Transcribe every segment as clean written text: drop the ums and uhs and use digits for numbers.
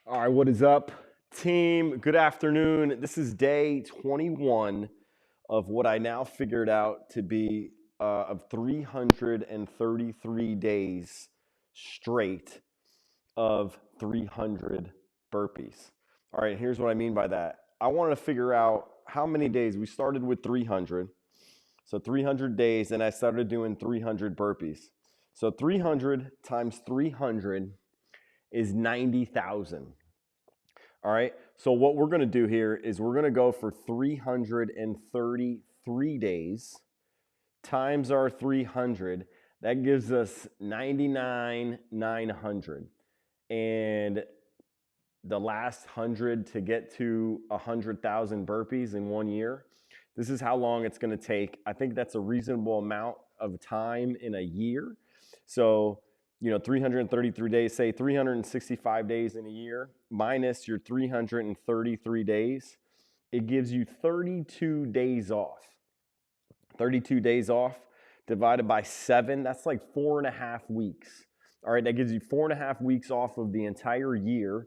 All right, what is up, team? Good afternoon. This is day 21 of what I now figured out to be of 333 days straight of 300 burpees. All right, here's what I mean by that. I wanted to figure out how many days. We started with 300. So 300 days, and I started doing 300 burpees. So 300 times 300 is 90,000. All right. So what we're going to do here is we're going to go for 333 days times our 300. That gives us 99,900. And the last 100 to get to 100,000 burpees in 1 year. This is how long it's going to take. I think that's a reasonable amount of time in a year. So 333 days, say 365 days in a year, minus your 333 days, it gives you 32 days off. 32 days off divided by 7, that's like 4.5 weeks. All right, that gives you 4.5 weeks off of the entire year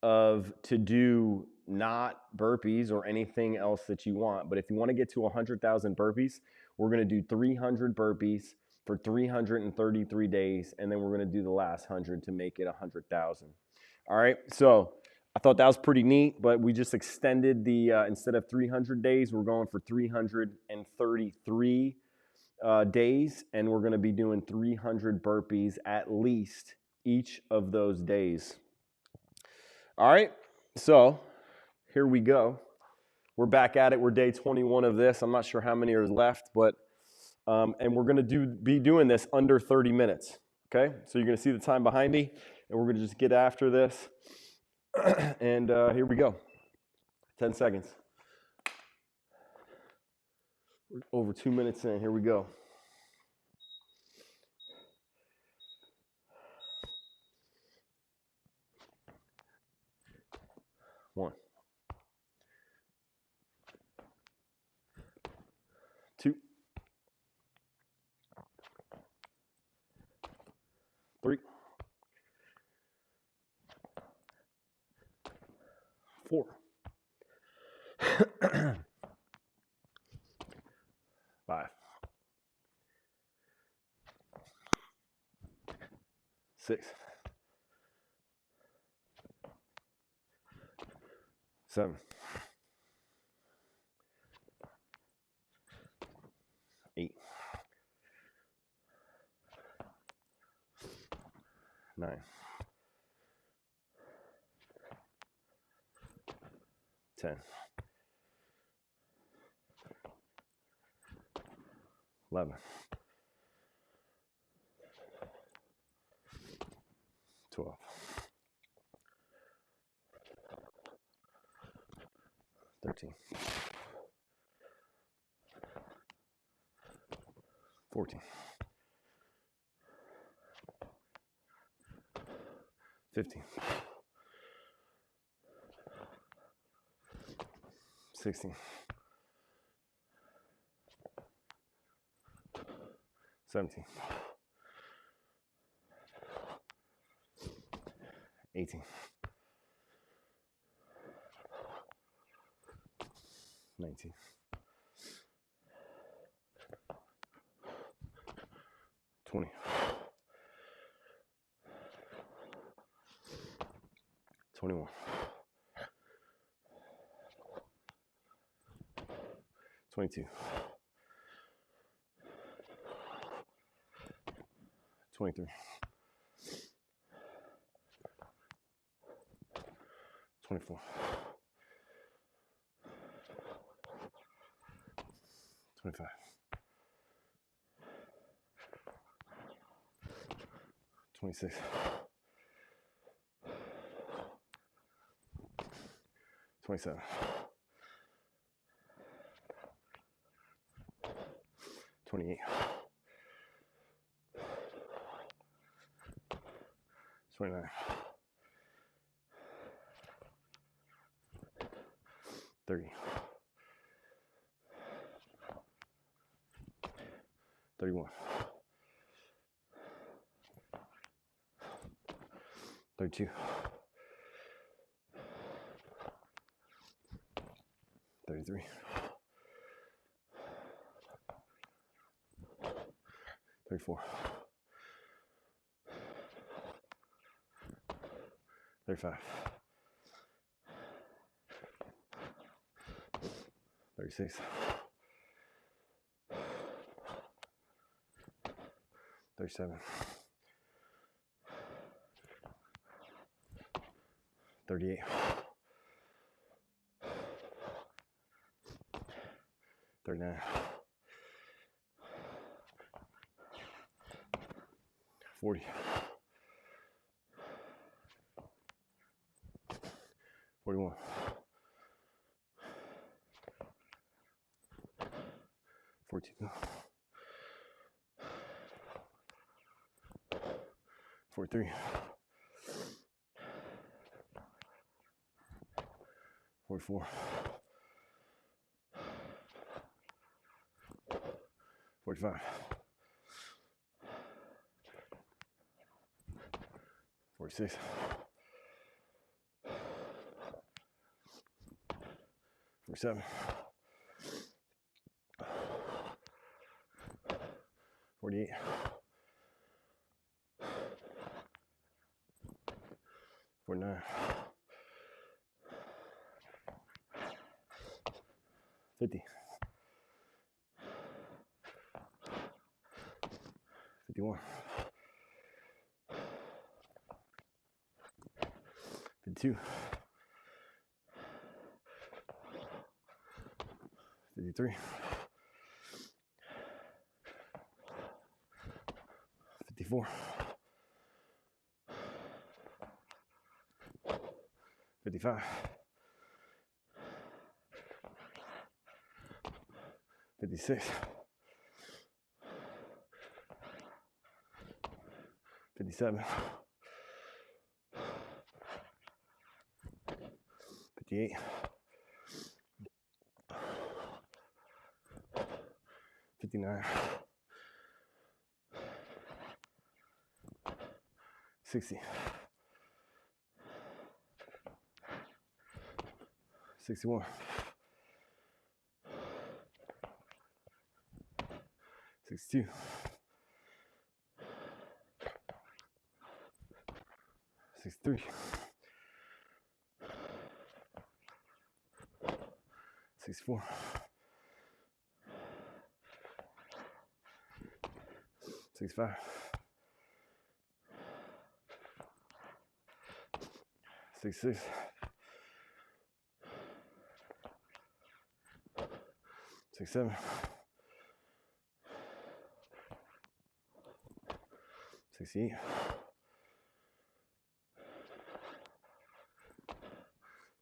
to do not burpees or anything else that you want. But if you want to get to 100,000 burpees, we're going to do 300 burpees for 333 days, and then we're going to do the last 100 to make it 100,000. All right, so I thought that was pretty neat, but we just extended the, instead of 300 days, we're going for 333 days, and we're going to be doing 300 burpees at least each of those days. All right, so here we go. We're back at it. We're day 21 of this. I'm not sure how many are left, but and we're going to be doing this under 30 minutes. Okay, so you're going to see the time behind me, and we're going to just get after this. And here we go. 10 seconds. We're over 2 minutes in. Here we go. One, 2, 3, 4, 5, 6, 7, 8, 9, 10, 11, 12, 13, 14, 15, 16, 17, 18, 19, 20, 21, 22, 23, 24, 25, 26, 27, 28, 29, 30, 31, 32, 33, 34, 35, 36, 37, 38, 39, 40, 41, 42, 43, 44, 45, 46, 47, 48, 49, 50, 51, 52, 53, 54, 55, 56, 57, 58, 59, 60, 61, 62, 63, 64, 65, 66, 67, 68,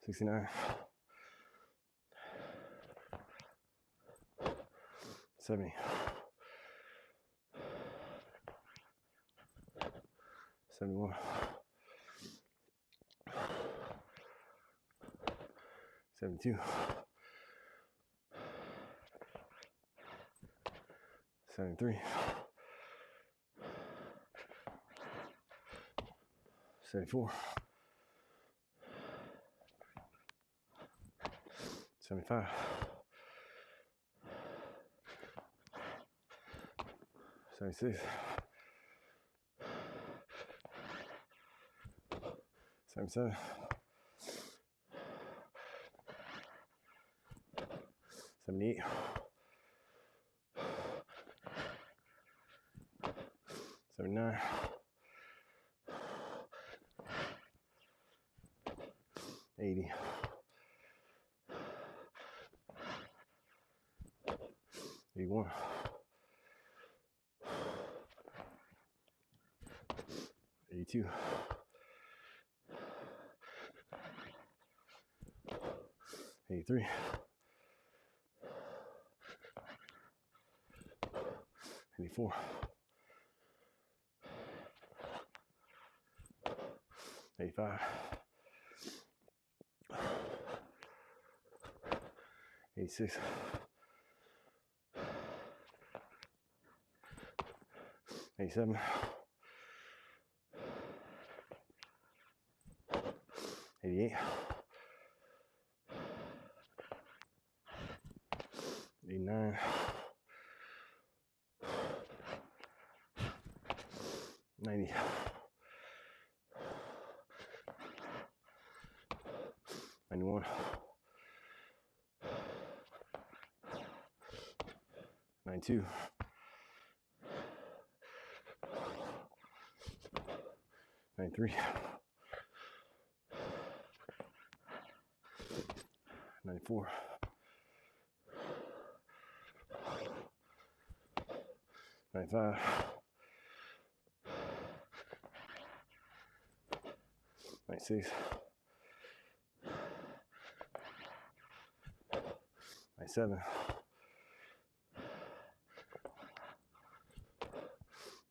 69, 70, 71, 72, 73, 74, 75, 76, 77, 78, 79, 80, 81, 82, 83, 84, 85, 86, 87, 88, 91, 92, 93, 94, 95, 96, 97,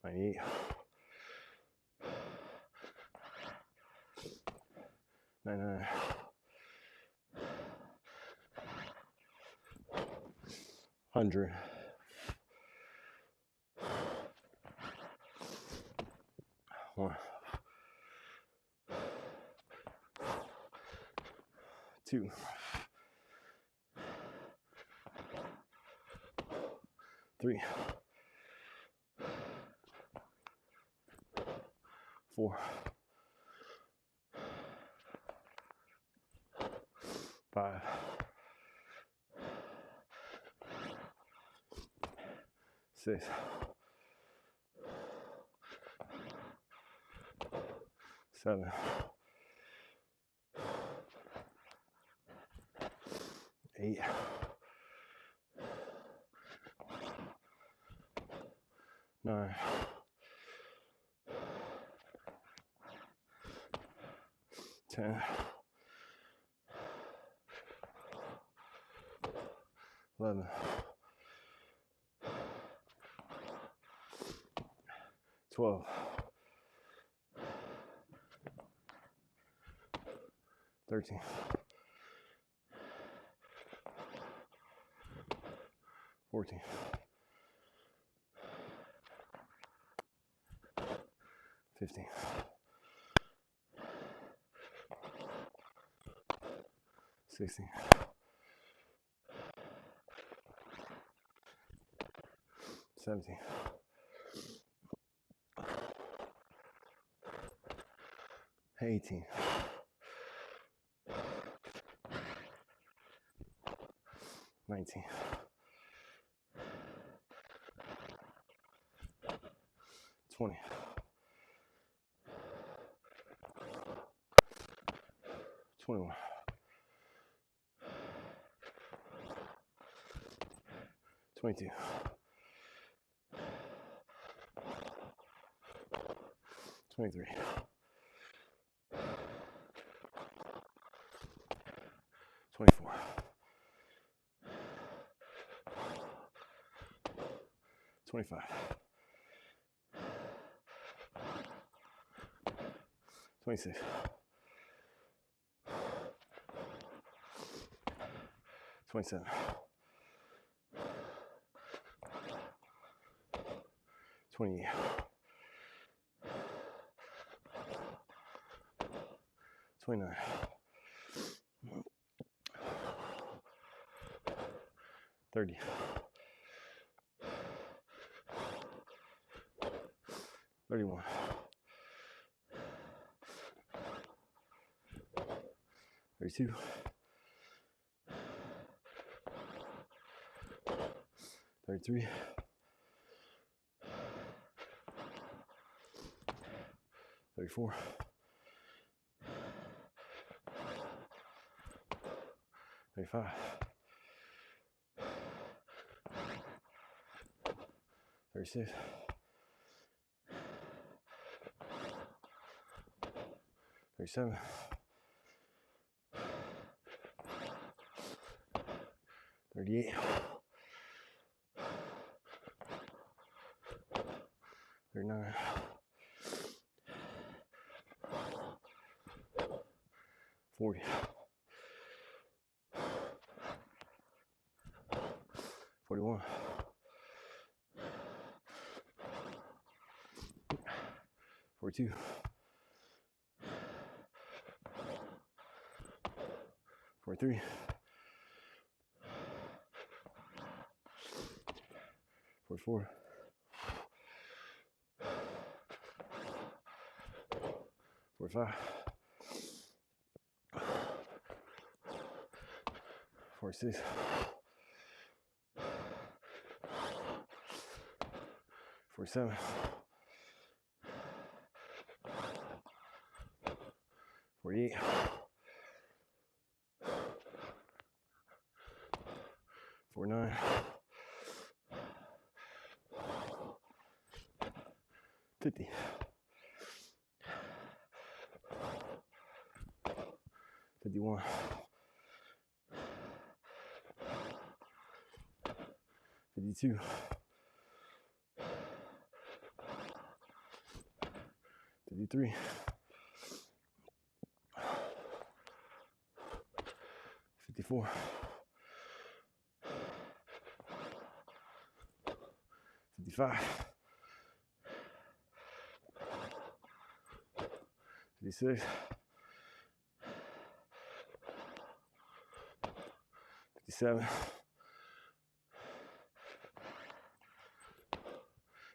98, 99, 100, 1, 2, 3, 4, 5, 6, 7, 8, 9, 10, 11, 12, 13, 14, 15, 16, 17, 18, 19, 20, 21, 22, 23, 24, 25, 26, 27, 28, 29, 30, 31, 32, 33, 34, 35, 36, 37, 38, 39, 40, 41, 42, 43, 44, 45, 46, 47, 48, 49, 50, 51, 52, 53, 54, 55, 56, 57,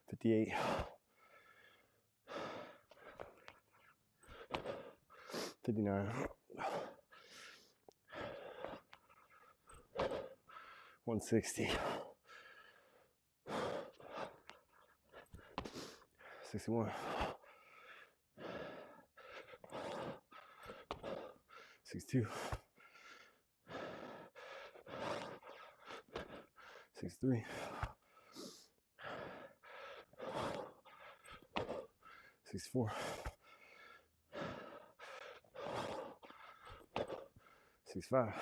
58, 59, 160, 61, 62, 63, 64, 65,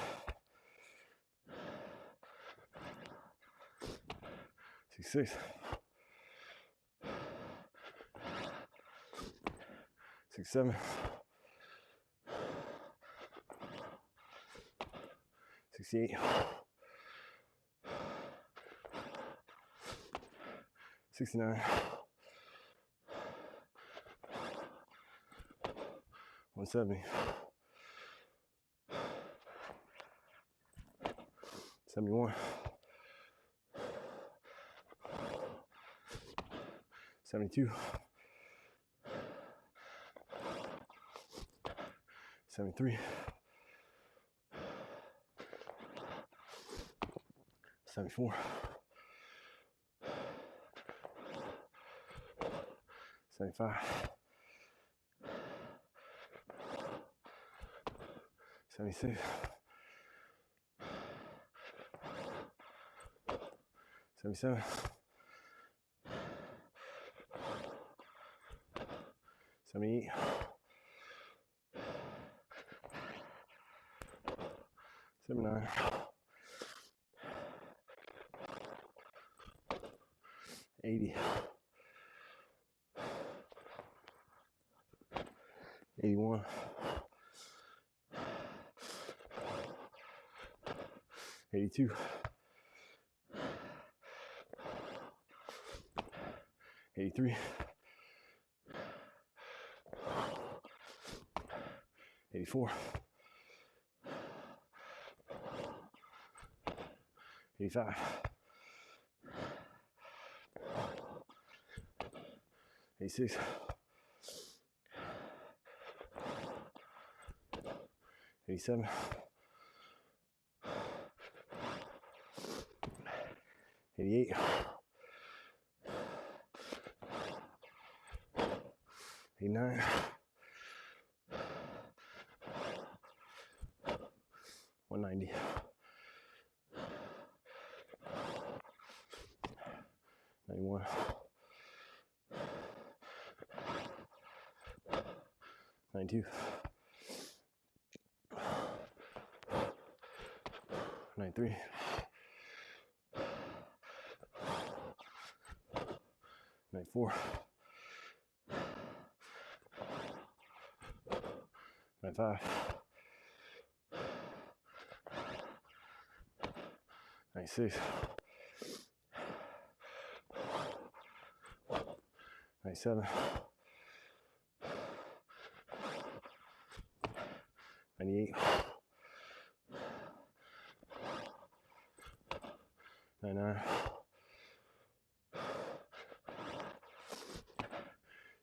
66, 67, 68, 69, 170, 71, 72, 73, 74, 75, 76, 77, 78, 79, 80, 81, 82, 83, 84, 85, 86, 87, 88, 89, 190, 91, 92, 93, 94, 95, 96, 97, 98, 99,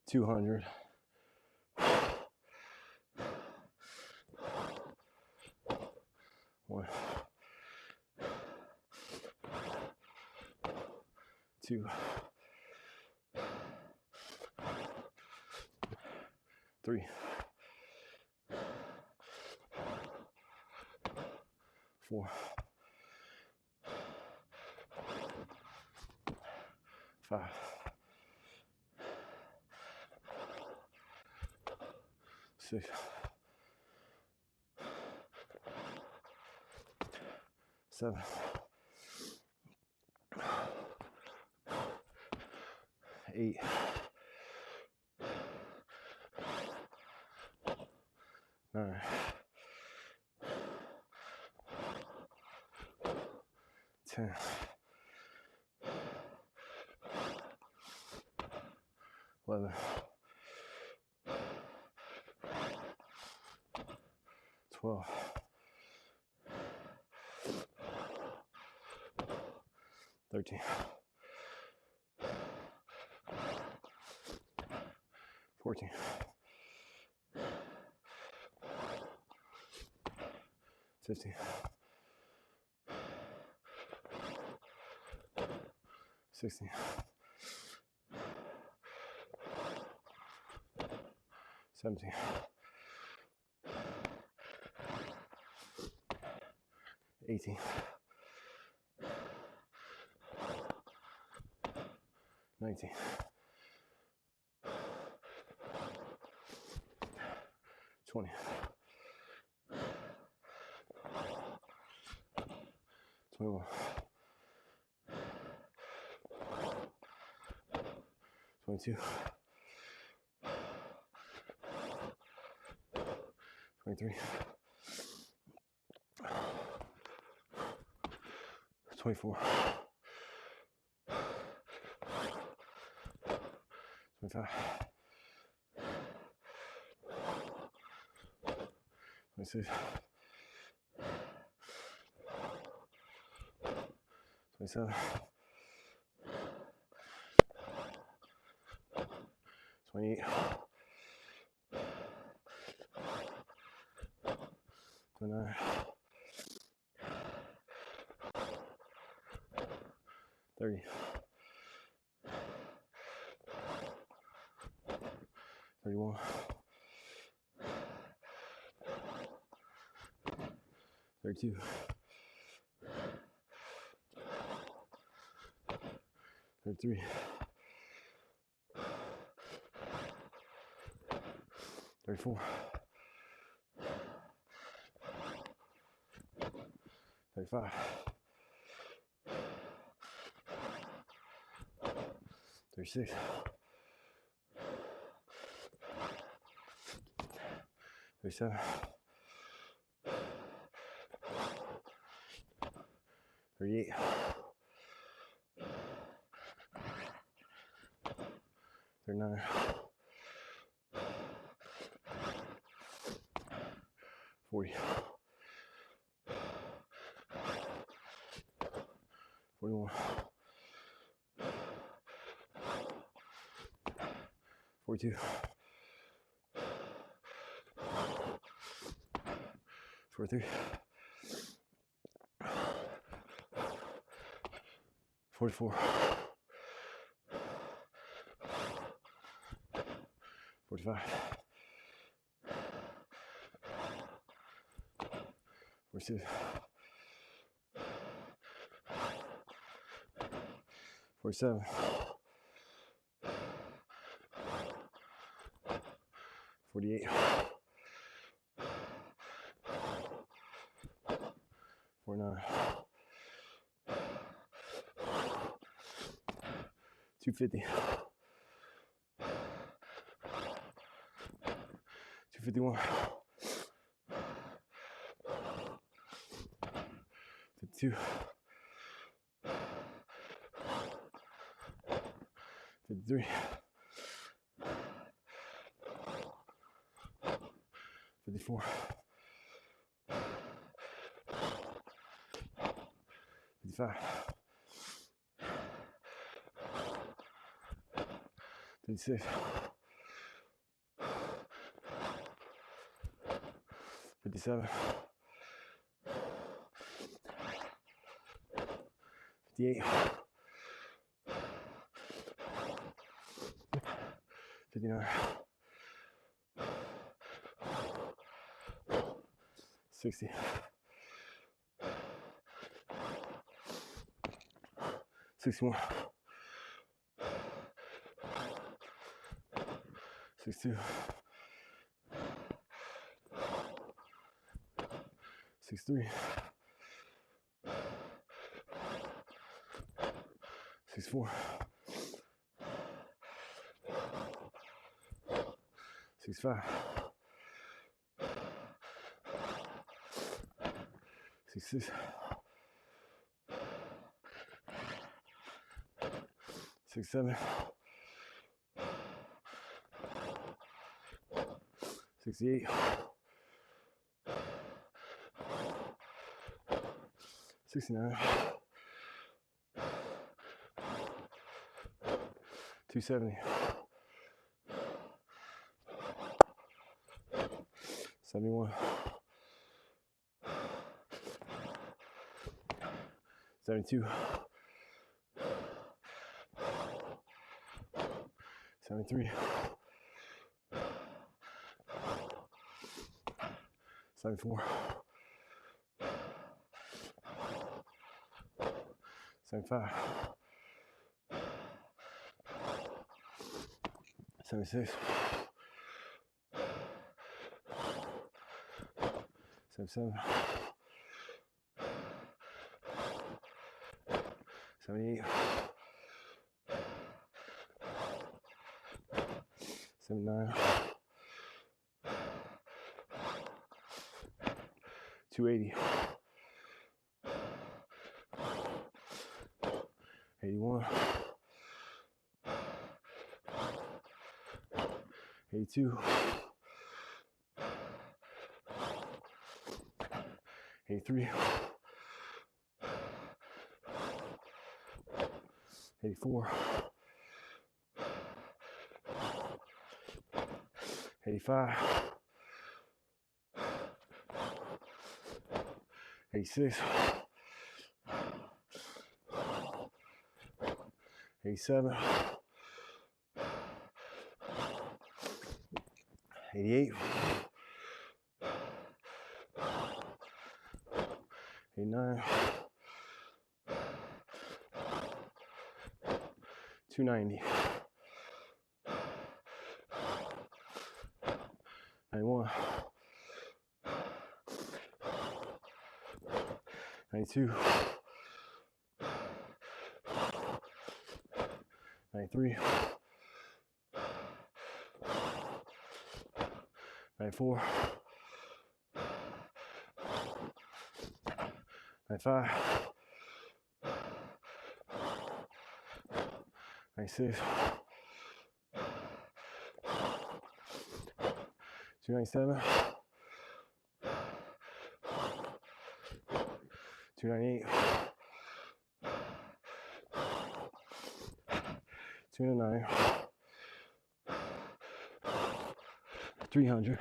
200, 1, 2, 3, 4, 5, 6, 7, 8, 9, 10, 11, 12, 13, 14, 15, 16, 17, 18, 19, 20, 21, 22, 23, 24, 25, 26, 27, 28, 29, 30, 31, 32, 33, 34, 35, 36, 37, 38, 39, 40, 41, 42, 43, 44, 45, 46, 47, 48, 49, 250, 251, 52, 53, 54, 55, 56, 57, 58, 59, 60, 61, 62, 63, 64, 65, 66, 67, 68, 69, 270, 71, 72, 73, 74, 75, 76, 77, 78, 79, 280, 81, 82, 83, 84, 85, 86, 87, 88, 89, 290, 91, 92, 93, 94, 95, 96, 297, 298, 209, 300,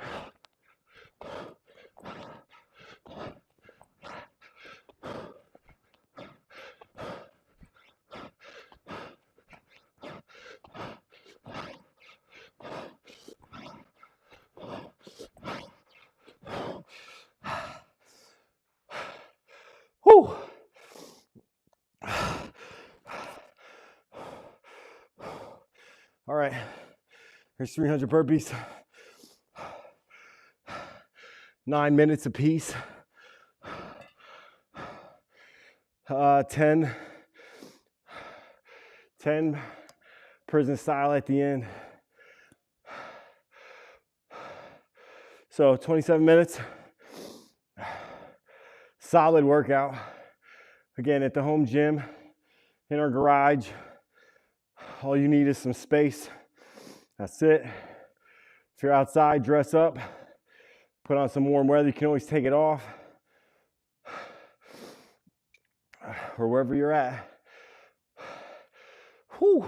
whew. All right, here's 300 burpees, 9 minutes apiece, 10 prison style at the end. So 27 minutes, solid workout. Again, at the home gym, in our garage. All you need is some space. That's it. If you're outside, dress up. Put on some warm weather. You can always take it off. Or wherever you're at. Whew.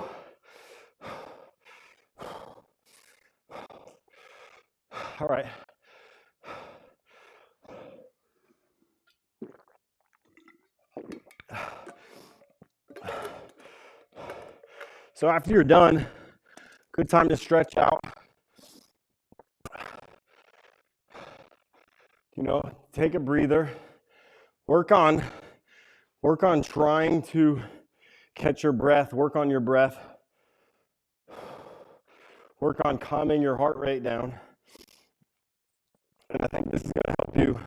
All right. So after you're done, Good time to stretch out. You know, take a breather. Work on trying to catch your breath. Work on your breath. Work on calming your heart rate down. And I think this is going to help you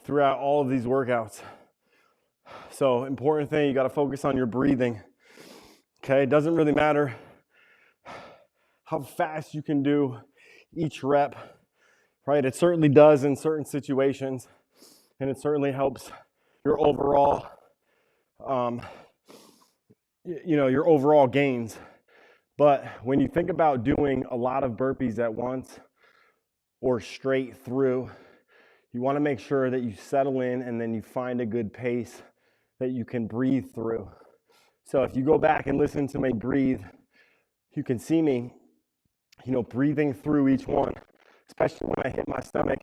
throughout all of these workouts. So, important thing, you got to focus on your breathing. Okay, it doesn't really matter how fast you can do each rep, right? It certainly does in certain situations, and it certainly helps your overall, your overall gains. But when you think about doing a lot of burpees at once or straight through, you want to make sure that you settle in and then you find a good pace that you can breathe through. So if you go back and listen to me breathe, you can see me, breathing through each one, especially when I hit my stomach.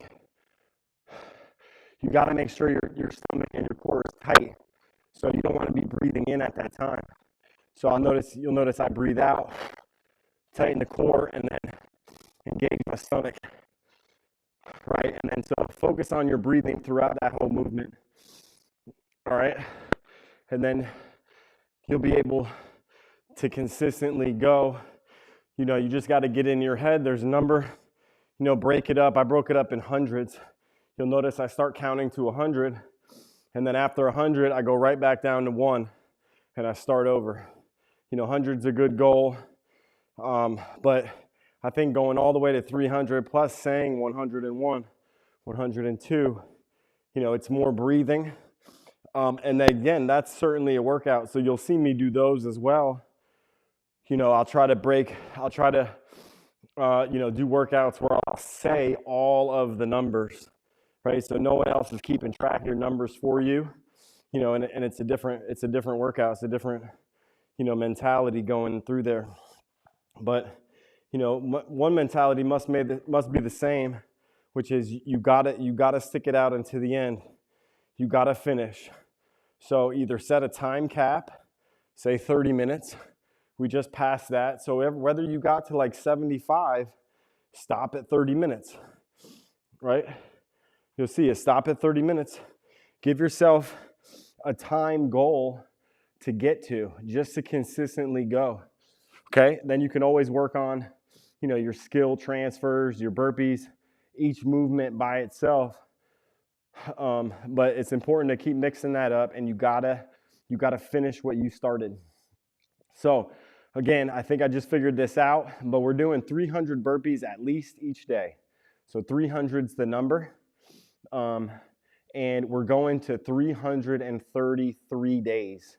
You got to make sure your stomach and your core is tight. So you don't want to be breathing in at that time. So you'll notice I breathe out, tighten the core, and then engage my stomach, right? And then so focus on your breathing throughout that whole movement, all right? And then you'll be able to consistently go. You just got to get in your head. There's a number, break it up. I broke it up in hundreds. You'll notice I start counting to 100, and then after 100, I go right back down to 1, and I start over. 100's a good goal, but I think going all the way to 300 plus saying 101, 102, it's more breathing. And again, that's certainly a workout. So you'll see me do those as well. I'll try to do workouts where I'll say all of the numbers, right? So no one else is keeping track of your numbers for you, and it's a different workout. It's a different, mentality going through there. But, one mentality must be the same, which is you gotta stick it out until the end. You gotta finish. So either set a time cap, say 30 minutes. We just passed that. So whether you got to like 75, stop at 30 minutes, right? You'll see it. Stop at 30 minutes. Give yourself a time goal to get to, just to consistently go, okay? Then you can always work on, your skill transfers, your burpees, each movement by itself. But it's important to keep mixing that up, and you gotta finish what you started. So again, I think I just figured this out, but we're doing 300 burpees at least each day. So 300's the number. And we're going to 333 days.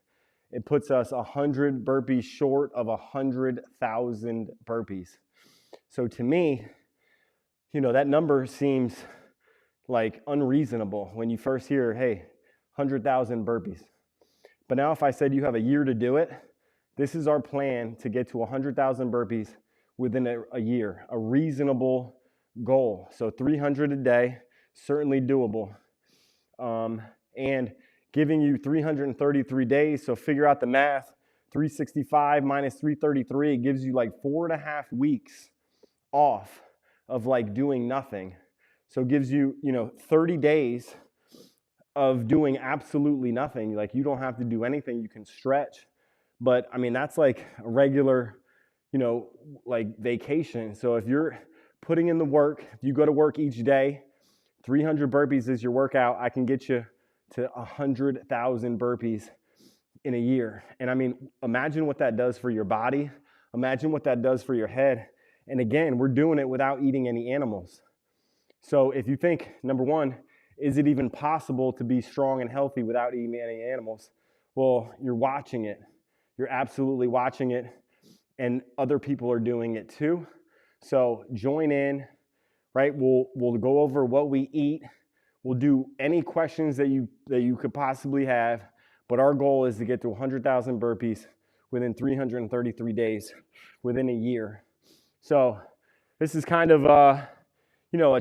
It puts us 100 burpees short of 100,000 burpees. So to me, that number seems like unreasonable when you first hear, hey, 100,000 burpees. But now if I said you have a year to do it, this is our plan to get to 100,000 burpees within a year, a reasonable goal. So 300 a day, certainly doable. And giving you 333 days, so figure out the math, 365 minus 333, it gives you like 4.5 weeks off of like doing nothing. So it gives you, 30 days of doing absolutely nothing. Like you don't have to do anything, you can stretch. But I mean, that's like a regular, like vacation. So if you're putting in the work, if you go to work each day, 300 burpees is your workout, I can get you to 100,000 burpees in a year. And I mean, imagine what that does for your body. Imagine what that does for your head. And again, we're doing it without eating any animals. So if you think, number one, is it even possible to be strong and healthy without eating any animals? Well, you're watching it. You're absolutely watching it. And other people are doing it too. So join in, right? We'll go over what we eat. We'll do any questions that you could possibly have. But our goal is to get to 100,000 burpees within 333 days, within a year. So this is kind of a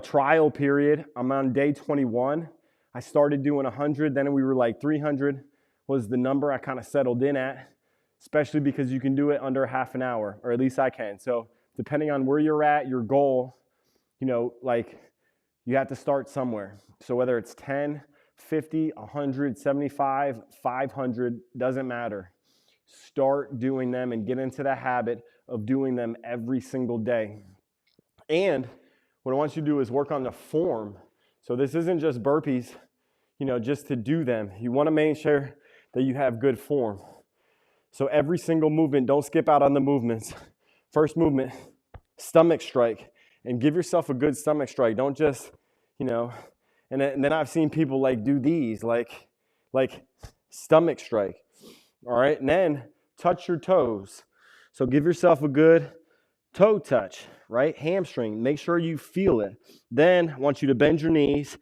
trial period. I'm on day 21. I started doing 100, then we were like 300 was the number I kind of settled in at. especially because you can do it under half an hour, or at least I can. So depending on where you're at, your goal, like you have to start somewhere. So whether it's 10, 50, 100, 75, 500, doesn't matter. Start doing them and get into the habit of doing them every single day. And what I want you to do is work on the form. So this isn't just burpees, just to do them. You want to make sure that you have good form. So every single movement, don't skip out on the movements. First movement, stomach strike, and give yourself a good stomach strike. Don't just, and then I've seen people like do these, like stomach strike. All right, and then touch your toes. So give yourself a good toe touch, right? Hamstring, make sure you feel it. Then I want you to bend your knees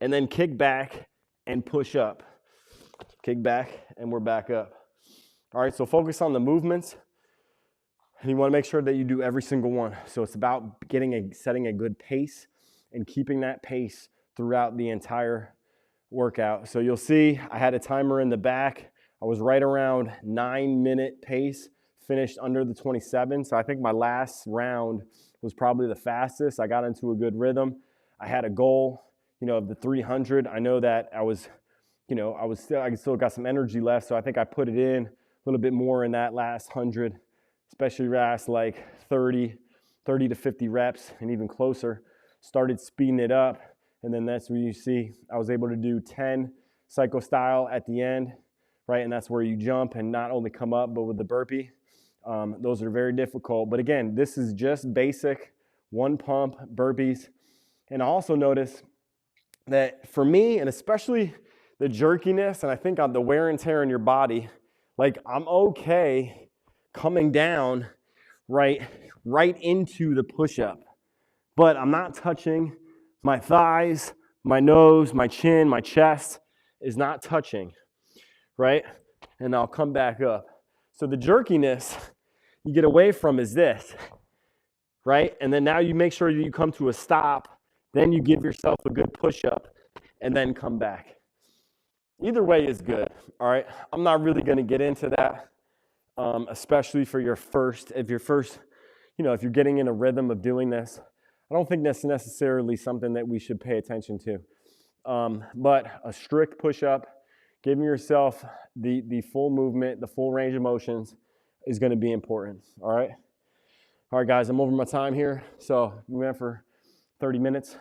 and then kick back and push up. Kick back and we're back up. All right, so focus on the movements. And you want to make sure that you do every single one. So it's about setting a good pace and keeping that pace throughout the entire workout. So you'll see I had a timer in the back. I was right around 9-minute pace, finished under the 27. So I think my last round was probably the fastest. I got into a good rhythm. I had a goal, of the 300. I know that I still got some energy left. So I think I put it in a little bit more in that last 100, especially last like 30 to 50 reps and even closer. Started speeding it up. And then that's where you see I was able to do 10 cycle style at the end, right? And that's where you jump and not only come up, but with the burpee. Those are very difficult. But again, this is just basic one pump burpees. And I also notice that for me, and especially the jerkiness, and I think on the wear and tear in your body, like I'm okay coming down right into the push-up. But I'm not touching my thighs, my nose, my chin, my chest is not touching, right? And I'll come back up. So the jerkiness you get away from is this, right? And then now you make sure you come to a stop, then you give yourself a good push-up, and then come back. Either way is good, all right? I'm not really going to get into that, especially for if you're getting in a rhythm of doing this. I don't think that's necessarily something that we should pay attention to. But a strict push-up, giving yourself the full movement, the full range of motions is going to be important, all right? All right, guys, I'm over my time here. So we went for 30 minutes,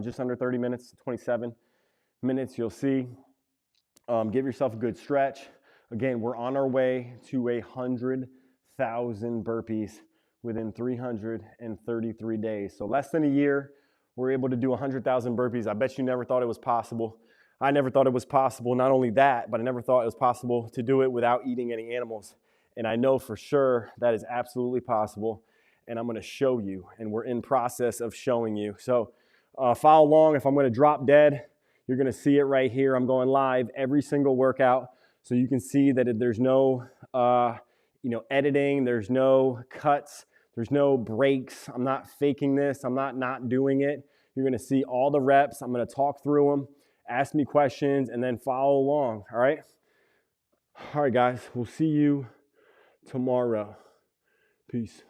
just under 30 minutes, 27 minutes, you'll see. Give yourself a good stretch. Again, we're on our way to 100,000 burpees within 333 days. So less than a year, we're able to do 100,000 burpees. I bet you never thought it was possible. I never thought it was possible. Not only that, but I never thought it was possible to do it without eating any animals. And I know for sure that is absolutely possible. And I'm going to show you. And we're in process of showing you. So follow along. If I'm going to drop dead, you're going to see it right here. I'm going live every single workout. So you can see that there's no editing. There's no cuts. There's no breaks. I'm not faking this. I'm not doing it. You're going to see all the reps. I'm going to talk through them, ask me questions, and then follow along, all right? All right, guys. We'll see you tomorrow. Peace.